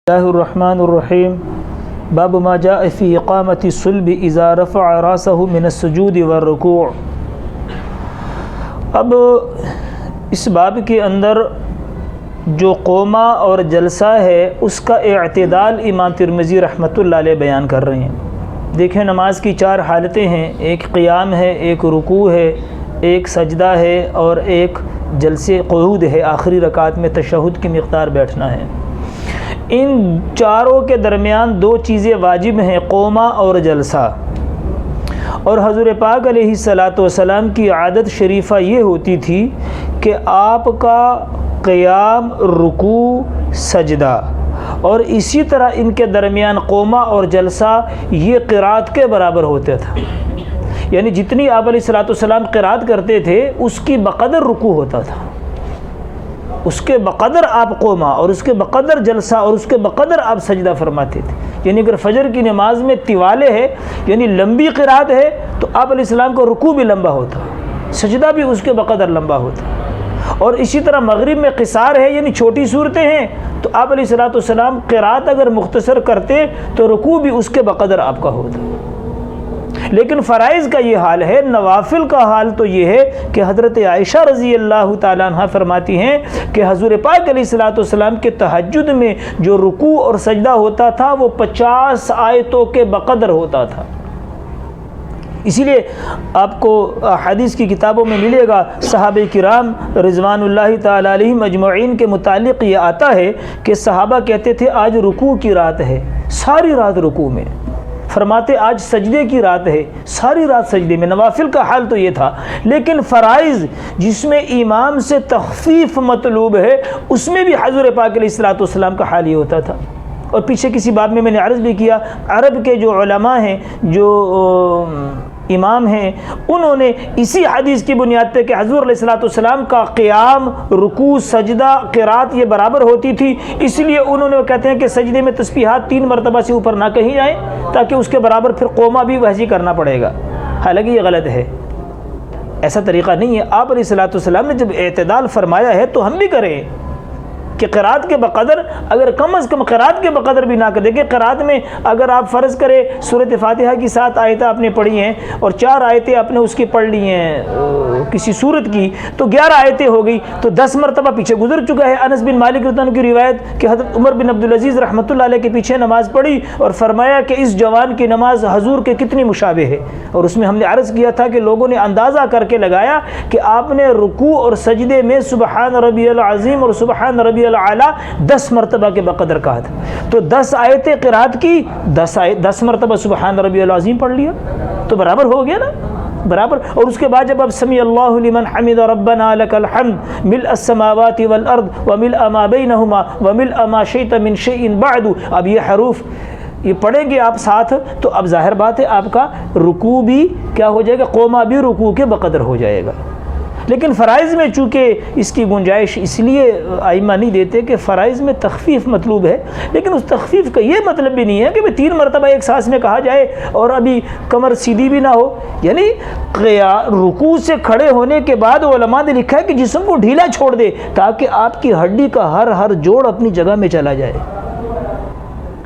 اللہ الرحمن الرحیم باب ما جاء فی اقامت الصلب اذا رفع راسہ من السجود والرکوع۔ اب اس باب کے اندر جو قومہ اور جلسہ ہے اس کا اعتدال امام ترمذی رحمۃ اللہ علیہ بیان کر رہے ہیں۔ دیکھیں نماز کی چار حالتیں ہیں، ایک قیام ہے، ایک رکوع ہے، ایک سجدہ ہے اور ایک جلسے قعود ہے، آخری رکعت میں تشہد کی مقدار بیٹھنا ہے۔ ان چاروں کے درمیان دو چیزیں واجب ہیں، قومہ اور جلسہ، اور حضور پاک علیہ الصلاۃ والسلام کی عادت شریفہ یہ ہوتی تھی کہ آپ کا قیام، رکوع، سجدہ اور اسی طرح ان کے درمیان قومہ اور جلسہ یہ قرات کے برابر ہوتا تھا، یعنی جتنی آپ علیہ الصلاۃ والسلام قرات کرتے تھے اس کی بقدر رکوع ہوتا تھا، اس کے بقدر آپ قومہ اور اس کے بقدر جلسہ اور اس کے بقدر آپ سجدہ فرماتے تھے۔ یعنی اگر فجر کی نماز میں طوالے ہے یعنی لمبی قرات ہے تو آپ علیہ السلام کا رکوع بھی لمبا ہوتا، سجدہ بھی اس کے بقدر لمبا ہوتا، اور اسی طرح مغرب میں قصار ہے یعنی چھوٹی صورتیں ہیں تو آپ علیہ الصلاۃ والسلام قرات اگر مختصر کرتے تو رکوع بھی اس کے بقدر آپ کا ہوتا۔ لیکن فرائض کا یہ حال ہے، نوافل کا حال تو یہ ہے کہ حضرت عائشہ رضی اللہ تعالیٰ عنہ فرماتی ہیں کہ حضور پاک علیہ الصلاۃ والسلام کے تہجد میں جو رکوع اور سجدہ ہوتا تھا وہ 50 آیتوں کے بقدر ہوتا تھا۔ اسی لیے آپ کو حدیث کی کتابوں میں ملے گا، صحابہ کرام رضوان اللہ تعالیٰ علیہم اجمعین کے متعلق یہ آتا ہے کہ صحابہ کہتے تھے آج رکوع کی رات ہے، ساری رات رکوع میں، فرماتے آج سجدے کی رات ہے، ساری رات سجدے میں۔ نوافل کا حال تو یہ تھا، لیکن فرائض جس میں امام سے تخفیف مطلوب ہے اس میں بھی حضور پاک علیہ الصلوۃ والسلام کا حال یہ ہوتا تھا۔ اور پیچھے کسی باب میں نے عرض بھی کیا، عرب کے جو علماء ہیں، جو امام ہیں، انہوں نے اسی حدیث کی بنیاد پہ کہ حضور علیہ الصلوۃ والسلام کا قیام، رکوع، سجدہ، قرات یہ برابر ہوتی تھی، اس لیے انہوں نے کہتے ہیں کہ سجدے میں تسبیحات 3 مرتبہ سے اوپر نہ کہیں جائیں تاکہ اس کے برابر پھر قومہ بھی ویسے کرنا پڑے گا۔ حالانکہ یہ غلط ہے، ایسا طریقہ نہیں ہے۔ آپ علیہ الصلوۃ والسلام نے جب اعتدال فرمایا ہے تو ہم بھی کریں کہ قرات کے بقدر، اگر کم از کم قرات کے بقدر بھی نہ کر دیں کہ قرات میں اگر آپ فرض کریں سورۃ فاتحہ کی 7 آیتیں آپ نے پڑھی ہیں اور 4 آیتیں آپ نے اس کی پڑھ لی ہیں کسی سورت کی تو 11 آیتیں ہو گئی تو 10 مرتبہ پیچھے گزر چکا ہے۔ انس بن مالک رضی اللہ عنہ کی روایت کہ حضرت عمر بن عبدالعزیز رحمۃ اللہ علیہ کے پیچھے نماز پڑھی اور فرمایا کہ اس جوان کی نماز حضور کے کتنی مشابہ ہے، اور اس میں ہم نے عرض کیا تھا کہ لوگوں نے اندازہ کر کے لگایا کہ آپ نے رکوع اور سجدے میں سبحان ربی العظیم اور سبحان ربی العلیٰ 10 مرتبہ کے بقدر کہا تھا، تو 10 آیتیں قرات کی، 10 مرتبہ سبحان ربی العظیم پڑھ لیا تو برابر ہو گیا نا، برابر۔ اور اس کے بعد جب اب سمیع اللہ لمن حمد ربنا لک الحمد ملء السماوات والارض وملء ما بینہما وملء ما شئت من شیء بعد، اب یہ حروف یہ پڑھیں گے آپ ساتھ تو اب ظاہر بات ہے آپ کا رکوع بھی کیا ہو جائے گا، قومہ بھی رکوع کے بقدر ہو جائے گا۔ لیکن فرائض میں چونکہ اس کی گنجائش اس لیے ائمہ نہیں دیتے کہ فرائض میں تخفیف مطلوب ہے، لیکن اس تخفیف کا یہ مطلب بھی نہیں ہے کہ 3 مرتبہ ایک سانس میں کہا جائے اور ابھی کمر سیدھی بھی نہ ہو، یعنی رکوع سے کھڑے ہونے کے بعد علماء نے لکھا ہے کہ جسم کو ڈھیلا چھوڑ دے تاکہ آپ کی ہڈی کا ہر جوڑ اپنی جگہ میں چلا جائے۔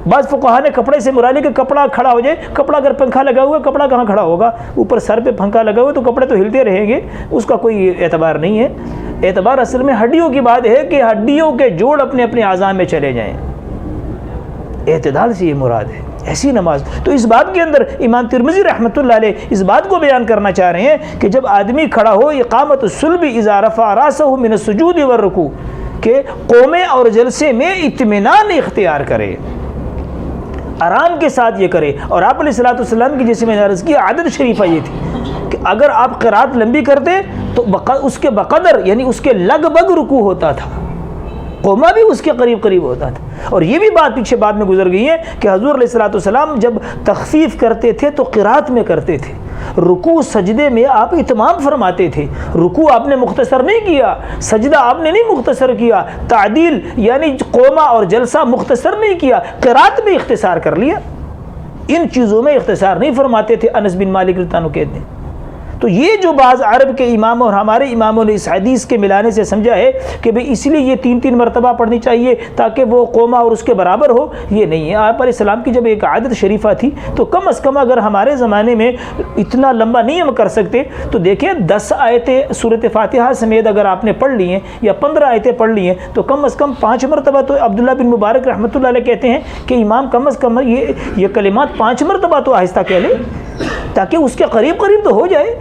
بعض فقہا نے کپڑے سے مراد کہ کپڑا کھڑا ہو جائے، کپڑا اگر پنکھا لگا ہوا ہے کپڑا کہاں کھڑا ہوگا، اوپر سر پہ پنکھا لگا ہوا ہے تو کپڑے تو ہلتے رہیں گے، اس کا کوئی اعتبار نہیں ہے۔ اعتبار اصل میں ہڈیوں کی بات ہے کہ ہڈیوں کے جوڑ اپنے اپنے اعضاء میں چلے جائیں، اعتدال سے یہ مراد ہے، ایسی نماز۔ تو اس بات کے اندر امام ترمذی رحمۃ اللہ علیہ اس بات کو بیان کرنا چاہ رہے ہیں کہ جب آدمی کھڑا ہو اقامت الصلب اذا رفع راسہ من السجود والرکوع، کہ قومے اور جلسے میں اطمینان اختیار کرے، آرام کے ساتھ یہ کرے۔ اور آپ علیہ الصلوۃ والسلام کی جیسے میں نے عرض کیا عادت شریفہ یہ تھی کہ اگر آپ قرات لمبی کرتے تو اس کے بقدر یعنی اس کے لگ بھگ رکوع ہوتا تھا، قومہ بھی اس کے قریب ہوتا تھا۔ اور یہ بھی بات پیچھے بعد میں گزر گئی ہے کہ حضور علیہ الصلوۃ والسلام جب تخفیف کرتے تھے تو قرات میں کرتے تھے، رکوع سجدے میں آپ اتمام فرماتے تھے، رکوع آپ نے مختصر نہیں کیا، سجدہ آپ نے نہیں مختصر کیا، تعدیل یعنی قومہ اور جلسہ مختصر نہیں کیا، قرات میں اختصار کر لیا، ان چیزوں میں اختصار نہیں فرماتے تھے۔ انس بن مالک رضی اللہ عنہ کہتے ہیں تو یہ جو بعض عرب کے اماموں اور ہمارے اماموں نے اس حدیث کے ملانے سے سمجھا ہے کہ بھئی اس لیے یہ 3 مرتبہ پڑھنی چاہیے تاکہ وہ قوما اور اس کے برابر ہو، یہ نہیں ہے۔ آپ علیہ السلام کی جب ایک عادت شریفہ تھی تو کم از کم اگر ہمارے زمانے میں اتنا لمبا نہیں ہم کر سکتے تو دیکھیں 10 آیتیں سورۃ فاتحہ سمیت اگر آپ نے پڑھ لی ہیں یا 15 آیتیں پڑھ لی ہیں تو کم از کم 5 مرتبہ تو عبداللہ بن مبارک رحمۃ اللہ علیہ کہتے ہیں کہ امام کم از کم یہ کلمات 5 مرتبہ تو آہستہ کہہ لے تاکہ اس کے قریب قریب تو ہو جائے،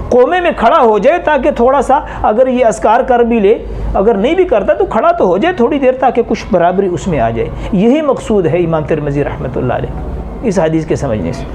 قومے میں کھڑا ہو جائے، تاکہ تھوڑا سا اگر یہ اذکار کر بھی لے، اگر نہیں بھی کرتا تو کھڑا تو ہو جائے تھوڑی دیر تاکہ کچھ برابری اس میں آ جائے۔ یہی مقصود ہے امام ترمذی رحمۃ اللہ علیہ اس حدیث کے سمجھنے سے۔